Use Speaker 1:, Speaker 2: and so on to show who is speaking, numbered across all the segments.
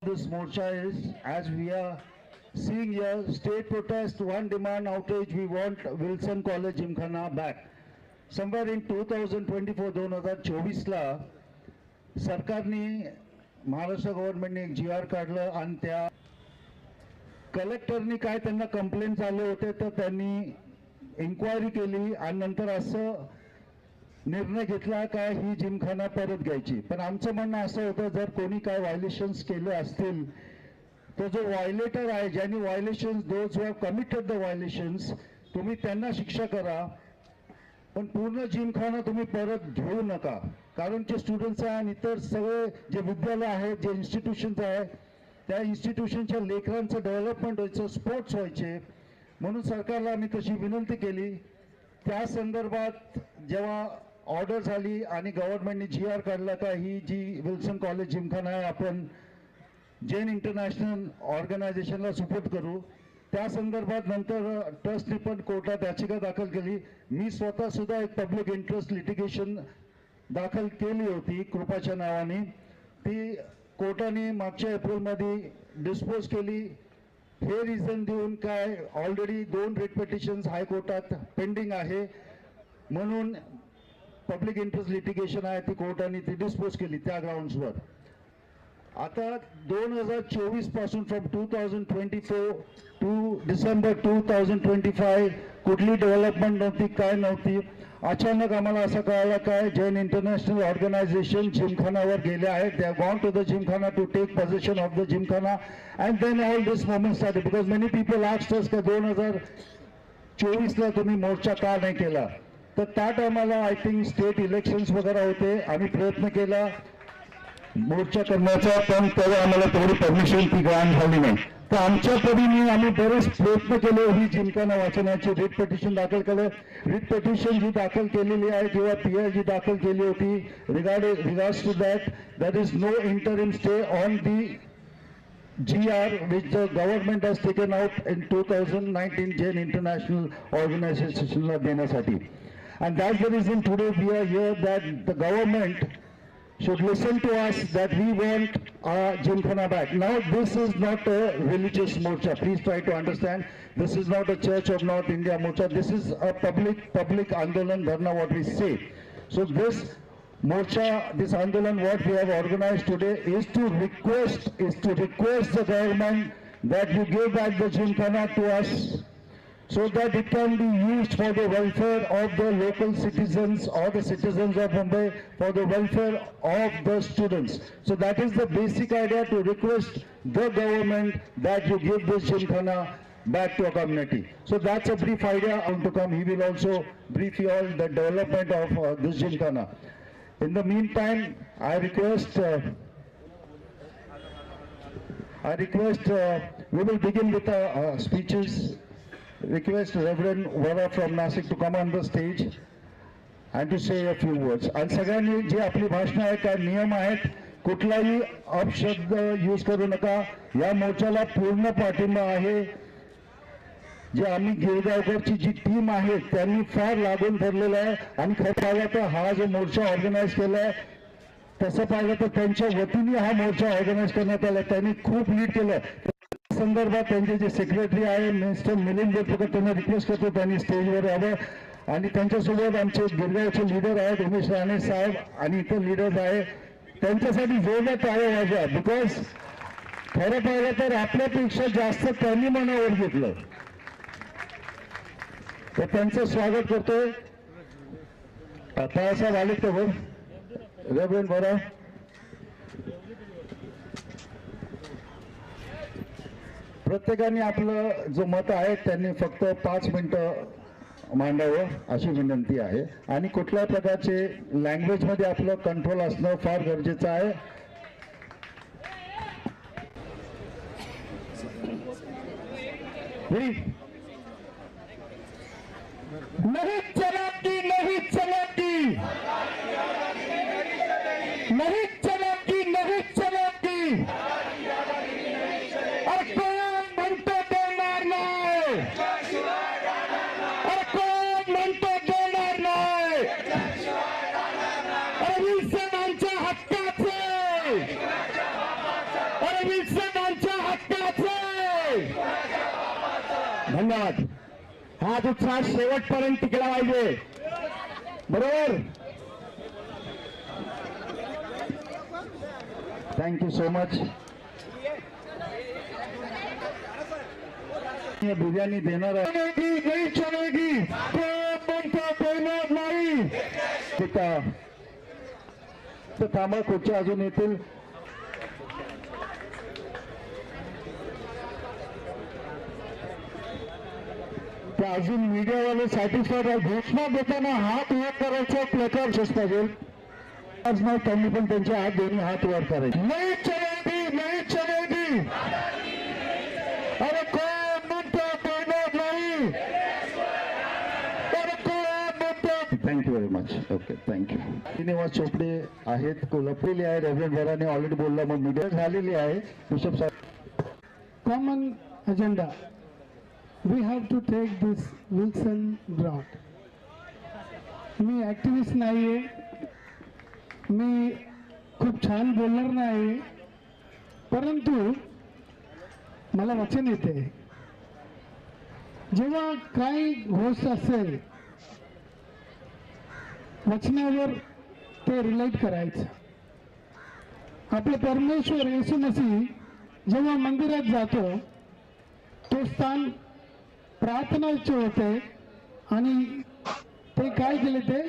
Speaker 1: This morcha is, as we are seeing here, state protest, one demand outage, we want Wilson College Gymkhana back. Somewhere in 2024 ला सरकारने महाराष्ट्र गव्हर्नमेंटने एक GR काढलं आणि त्या कलेक्टरनी काय त्यांना कंप्लेंट झाले होते तर त्यांनी इन्क्वायरी केली आणि नंतर असं निर्णय घेतला काय ही जिमखाना परत घ्यायची. पण आमचं म्हणणं असं होतं जर कोणी काय व्हायलेशन्स केले असतील तो जो व्हायलेटर आहे ज्यांनी violations those who have committed the violations तुम्ही त्यांना शिक्षा करा पण पूर्ण जिमखाना तुम्ही परत घेऊ नका. कारण जे स्टुडंट्स आहे आणि इतर सगळे जे विद्यालय आहेत जे इन्स्टिट्यूशन्स आहे त्या इन्स्टिट्यूशनच्या लेकरांचं डेव्हलपमेंट व्हायचं स्पोर्ट्स व्हायचे म्हणून सरकारला आम्ही तशी विनंती केली. त्या संदर्भात जेव्हा ऑर्डर झाली आणि गव्हर्नमेंटने GR काढला का ही जी विल्सन कॉलेज जिमखाना आहे आपण जैन इंटरनॅशनल ऑर्गनायझेशनला सुपूर्द करू. त्या संदर्भात नंतर ट्रस्टने पण कोर्टात याचिका दाखल केली. मी स्वतः सुद्धा एक पब्लिक इंटरेस्ट लिटिगेशन दाखल केली होती कृपाच्या नावाने. ती कोर्टाने मागच्या एप्रिलमध्ये डिस्पोज केली. हे रिझन देऊन काय ऑलरेडी 2 रिट पिटिशन्स हायकोर्टात पेंडिंग आहे म्हणून पब्लिक इंटरेस्ट लिटिगेशन आहे ती कोर्टाने ती डिस्पोज केली त्या ग्राउंड्सवर. आता 2024 पासून फ्रॉम 2024 टू डिसेंबर 2025 कुठली डेव्हलपमेंट नव्हती काय नव्हती. अचानक आम्हाला असं कळलं काय जैन इंटरनॅशनल ऑर्गनायझेशन जिमखानावर गेले आहेत. They have gone to the gymkhana to take position of the gymkhana and then all this moment started because many people asked us का 2024 ला तुम्ही मोर्चा का नाही केला. तर त्या टायमाला आय थिंक स्टेट इलेक्शन्स वगैरे होते. आम्ही प्रयत्न केला मोर्चा करण्याचा पण तेव्हा आम्हाला तेवढी परमिशन ती ग्रांट झाली नाही. तर आमच्या परीने आम्ही बरेच प्रयत्न केले ही जिमखाना वाचवण्याची. रिट पिटिशन दाखल केलं. रिट पिटिशन जी दाखल केलेली आहे किंवा PI जी दाखल केली होती regards to that is no interim stay on the GR which the government has taken out in 2019 Jain International Organization ला देण्यासाठी. And that's the reason today we are here that the government should listen to us that we want our Gymkhana back. Now this is not a religious morcha. Please try to understand. This is not a Church of North India morcha. This is a public andolan dharna what we say. So this morcha, this andolan what we have organized today is to request the government that you give back the Gymkhana to us so that it can be used for the welfare of the local citizens or the citizens of Mumbai, for the welfare of the students. So that is the basic idea, to request the government that you give this Gymkhana back to our community. So that's a brief idea on to come. He will also brief you all the development of this Gymkhana. In the meantime, I request we will begin with speeches. Request Reverend Vara from Nasik to come on the stage and to say a few words. आणि सगळ्यांनी जे आपली भाषण आहेत काय नियम आहेत कुठलाही अपशब्द यूज करू नका. या मोर्चाला पूर्ण पाठिंबा आहे. जे आम्ही गिरगावकरची जी टीम आहे त्यांनी फार लागून धरलेलं आहे आणि खरं पाहिलं तर हा जो मोर्चा ऑर्गनाईज केला आहे तसं पाहिलं तर त्यांच्या वतीने हा मोर्चा ऑर्गनाईज करण्यात आला. त्यांनी खूप लीड केलं. संदर्भात त्यांचे जे सेक्रेटरी आहे मिस्टर मिलिंद देवकर त्यांना रिक्वेस्ट करतो त्यांनी स्टेजवर यावं आणि त्यांच्यासोबत आमचे गिरगावचे लीडर आहेत उमेश राणे साहेब आणि इतर लीडर्स आहे त्यांच्यासाठी जोरदार टाळ्या वाजवा. बिकॉज खरं पाहिलं तर आपल्यापेक्षा जास्त त्यांनी मनावर घेतलं. तर त्यांचं स्वागत करतोय. आता आले तर हो रेव्हरंड बरा. प्रत्येकाने आपलं जो मत आहे त्यांनी फक्त 5 मिनिटं मांडावं अशी विनंती आहे आणि कुठल्याही प्रकारचे लँग्वेजमध्ये आपलं कंट्रोल असणं फार गरजेचं आहे.
Speaker 2: नहीं चलेगी नहीं चलेगी नहीं चलेगी नहीं चलेगी. और कोण म्हणतो देणार नाही. और कोण म्हणतो देणार नाही. और विल्सन आमच्या हक्काचे. और विल्सन आमच्या हक्काचे. धन्यवाद. हा उत्साह शेवटपर्यंत टिकला पाहिजे. बरोबर.
Speaker 1: Thank you so much. बिर्याणी देणार आहे.
Speaker 2: नाही चलेगी. कोण म्हणतो देणार नाही.
Speaker 1: तर थांबा, कुठचे अजून येतील. ते अजून मीडियावाले सॅटिस्फाईड आहे. घोषणा देताना हात वर करायचा प्लॅकार्ड पाहिजे. आज नाही, त्यांनी पण त्यांचे हात दोन्ही हात वर करायचे.
Speaker 2: नाही चलेगी. नाही चलेगी. अरे कोण म्हणतो देणार नाही. अरे कोण म्हणतो.
Speaker 1: Thank you very much. Okay, thank you. Shrinivas Chopade आहेत, कोल्हापुरी आहे. रेव्हरंड वराने ऑलरेडी बोलला, मग मीडिया झालेली आहे. बिशप साहेब.
Speaker 3: Common agenda. We have to take this Wilson drought. मी ॲक्टिव्हिस्ट नाही आहे, मी खूप छान बोलणार नाही, परंतु मला वचन येते, जेव्हा काही गोष्ट असेल वचनावर ते रिलेट करायचं. आपले परमेश्वर येशू मसीह जेव्हा मंदिरात जातो, तो स्थान प्रार्थनाचे होते आणि ते काय केले, ते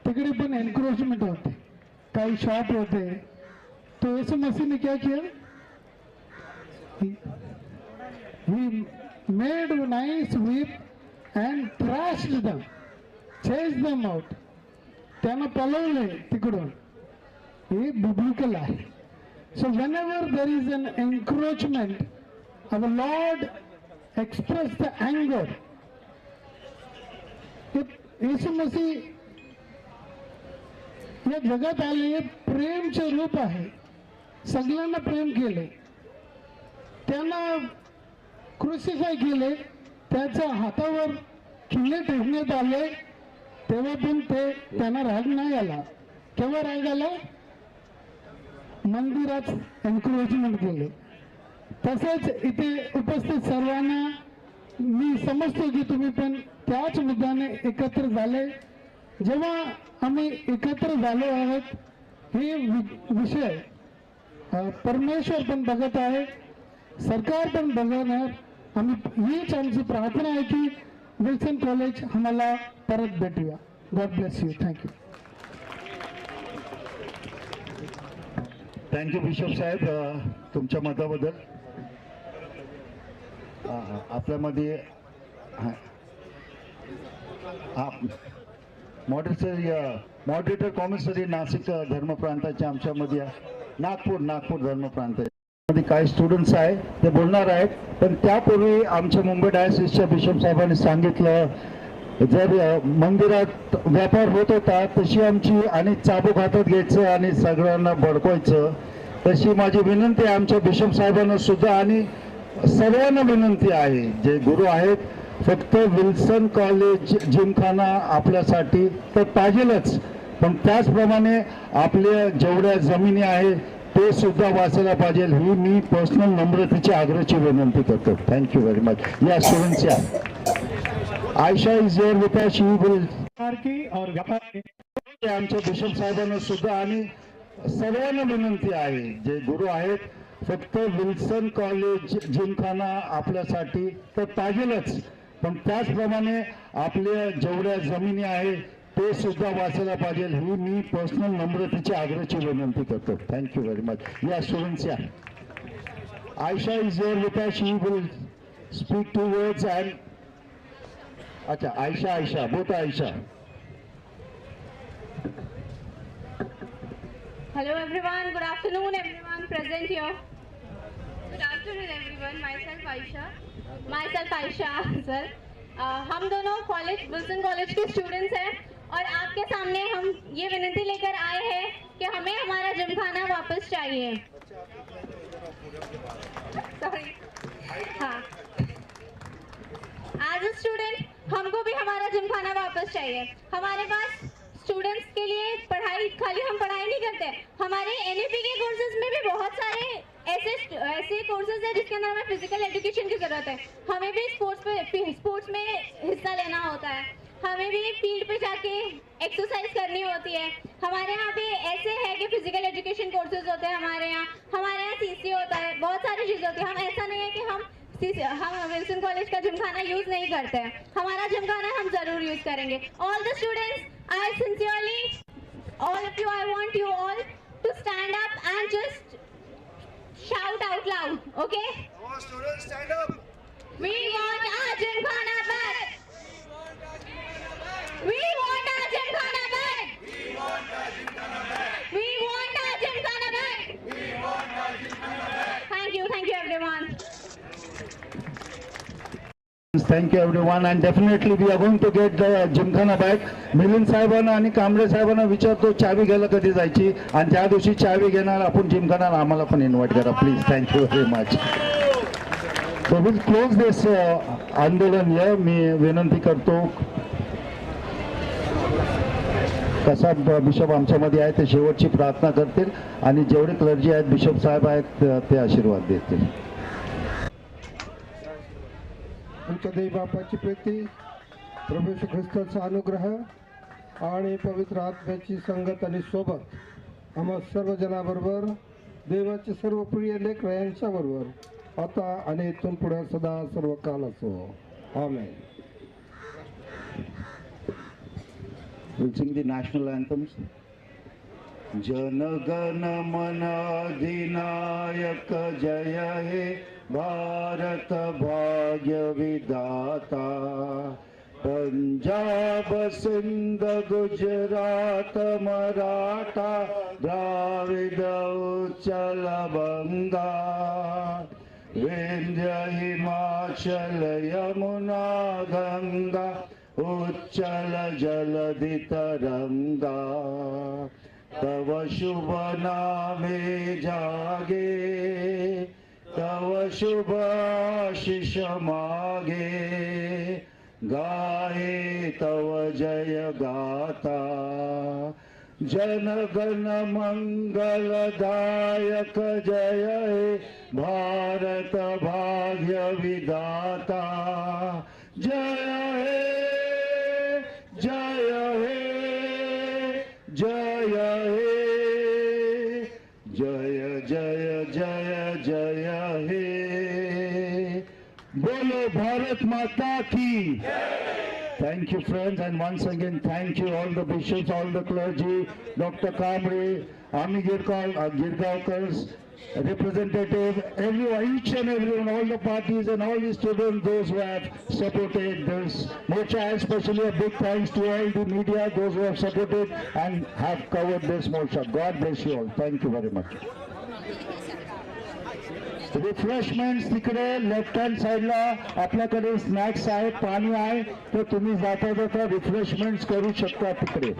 Speaker 3: तिकडे पण एन्क्रोचमेंट होते, काही शॉप होते. तो येशू मसीहने क्या KIA, he made nice whip and thrashed them, chased them out. त्यांना पळवले तिकडून. हे बिब्लिकल आहे. So whenever there is an encroachment, our Lord expressed the anger. येशू मसीह या जगात आले प्रेमचे रूप आहे. सगळ्यांना प्रेम केले, त्यांना क्रुसिफाय केले, त्याच्या हातावर खिल्ले ठेवण्यात आले. तेव्हा पण त्यांना राग नाही आला. केव्हा राग आला, मंदिरात एन्क्रोचमेंट केले. तसेच इथे उपस्थित सर्वांना मी समजतो की तुम्ही पण त्याच मुद्द्याने एकत्र झाले. जेव्हा आम्ही एकत्र झालो आहोत, हे विषय परमेश्वर पण बघत आहे, सरकार पण बघणार. आम्ही हीच आमची प्रार्थना आहे की विल्सन कॉलेज आम्हाला परत भेटूया. God bless you. Thank you.
Speaker 1: Thank you bishop साहेब, तुमच्या मताबद्दल. आपल्यामध्ये मॉडरेटर कॉमिसरी नाशिक धर्म प्रांताचे आमच्यामध्ये नागपूर धर्म प्रांतामध्ये काही स्टुडंट्स आहे, ते बोलणार आहेत. पण त्यापूर्वी आमच्या मुंबई डायसिसच्या बिशप साहेबांनी सांगितलं, जर मंदिरात व्यापार होत होता तशी आमची आणि चाबूक हातात घ्यायचं आणि सगळ्यांना बडकवायचं, तशी माझी विनंती आहे आमच्या बिशप साहेबांना सुद्धा आणि सर्वांना विनंती आहे, जे गुरु आहेत, फक्त विल्सन कॉलेज जिमखाना आपल्यासाठी तर पाहिजेलच, पण त्याचप्रमाणे आपल्या जेवढ्या जमिनी आहे ते सुद्धा वाचायला पाहिजे. ही मी पर्सनल नम्रतेची आग्रहाची विनंती करतो. Thank you very much. या स्टुडंट्स या. Ayesha is here with us. She will
Speaker 3: और व्यापार
Speaker 1: आमच्या बिशप साहेबांना सुद्धा आणि सर्वांना विनंती आहे, जे गुरु आहेत, फक्त विल्सन कॉलेज जिमखाना आपल्यासाठी तर पाहिजेलच, पण त्याचप्रमाणे आपल्या जेवढ्या जमिनी आहे ते सुद्धा वाचायला पाहिजे. ही मी पर्सनल नम्रतेची आग्रहाची विनंती करतो. Thank you very much. या स्टुडंट्स या. Ayesha is here with us. She will speak 2 words and अच्छा, Ayesha both Ayesha.
Speaker 4: Hello everyone, good afternoon everyone present here. Good afternoon everyone, myself Aisha sir. हम दोनों कॉलेज विल्सन कॉलेज के students हैं और आपके सामने हम ये विनती लेकर आए हैं कि हमें हमारा जिमखाना वापस चाहिए. सॉरी. हाँ, एज अ स्टूडेंट हमको भी हमारा जिमखाना वापस चाहिए. हमारे पास स्टूडेंट्स के लिए पढ़ाई, खाली हम पढ़ाई नहीं करते, हमारे एनईपी के कोर्सेज में भी बहुत सारे ऐसे ऐसे कोर्सेज है जिसके अंदर हमें फिजिकल एजुकेशन की जरूरत है। हमें भी स्पोर्ट्स में हिस्सा लेना होता है, हमें भी फील्ड पे जाके एक्सरसाइज करनी होती है। हमारे यहाँ पे ऐसे है कि फिजिकल एजुकेशन कोर्सेज होते हैं हमारे यहाँ सीसी होता है, बहुत सारी चीज़ें होती है। हम ऐसा नहीं है कि हम विल्सन कॉलेज का जिमखाना यूज नहीं करते हैं, हमारा जिमखाना हम जरूर यूज करेंगे। All the students, I sincerely all of you, I want you all to stand up and just shout out loud, okay?
Speaker 2: Come on, students, stand up.
Speaker 4: We want our Gymkhana back. We want our Gymkhana back. We want our Gymkhana back. We want our Gymkhana back. We want our Gymkhana back. Thank you everyone.
Speaker 1: Thank you everyone, and definitely we are going to get the Gymkhana back. Milind साहेबांना आणि कांबळे साहेबांना विचारतो चावी घ्यायला कधी जायची, आणि त्या दिवशी चावी घेणार आपण जिमखाना, आम्हाला पण इन्व्हाइट करा please. Thank you very much. So will close this आंदोलन या. मी विनंती करतो कसा बिशप आमच्यामध्ये आहे ते शेवटची प्रार्थना करतील, आणि जेवढे क्लर्जी आहेत बिशप साहेब आहेत ते आशीर्वाद देतील.
Speaker 5: आमच्या देवी बापाची प्रीती, प्रभू येशू ख्रिस्ताचा अनुग्रह आणि पवित्र आत्म्याची संगत आणि सोबत आम्हा सर्व जनाबरोबर, देवाचे सर्व प्रिय लेकरं यांच्याबरोबर आता आणि इथून पुढे सदा सर्व काल असो. आमेन.
Speaker 1: We'll sing the national anthems. Jana Gana मन अधिनायक जय हे भारत भाग्य विधाता. पंजाब सिंध गुजरात मराठा द्राविड उच्चल बंगा. विंध्य हिमाचल यमुना गंगा उच्चल जलधि तरंगा. तव शुभ नामे जागे, तव शुभ आशीष मागे. गाये तव जय गाता. जन गण मंगलदायक जय हे भारत भाग्य विधाता. जय हे जय हे जय हे जय जय जय जय हे. बोलो भारत माता की. Thank you friends, and once again thank you all the bishops, all the clergy, Dr. Kamre, Ami Girgaonkars, representative, everyone, each and everyone, all the parties and all the students, those who have supported this mocha. Especially a big thanks to all the media, those who have supported and have covered this mocha. God bless you all. Thank you very much. Refreshments तिकडे left hand साईडला आपल्याकडे snacks आहे, पाणी आहे, तर तुम्ही जाता जाता रिफ्रेशमेंट्स करू शकता तिकडे.